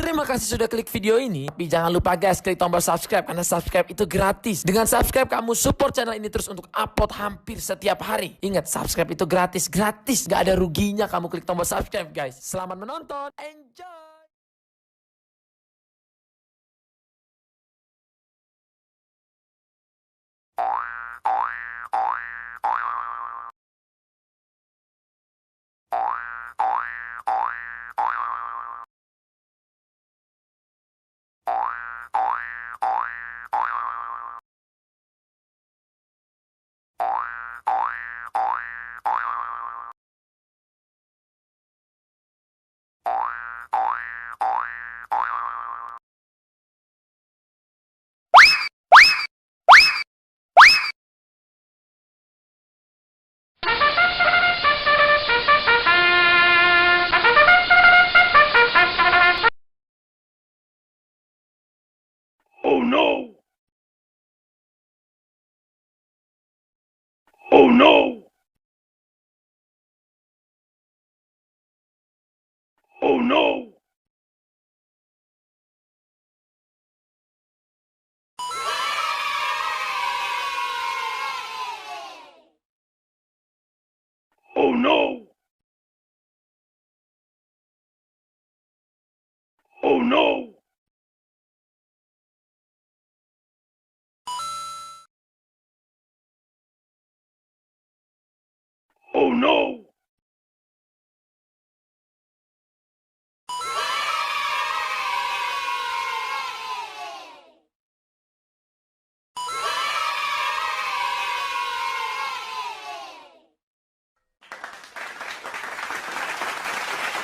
Terima kasih sudah klik video ini. Tapi jangan lupa guys, klik tombol subscribe karena subscribe itu gratis. Dengan subscribe kamu support channel ini terus untuk upload hampir setiap hari. Ingat, subscribe itu gratis. Gak ada ruginya kamu klik tombol subscribe guys. Selamat menonton. Enjoy. Oh no! Oh no! Oh no! Oh no! Oh no! Oh no!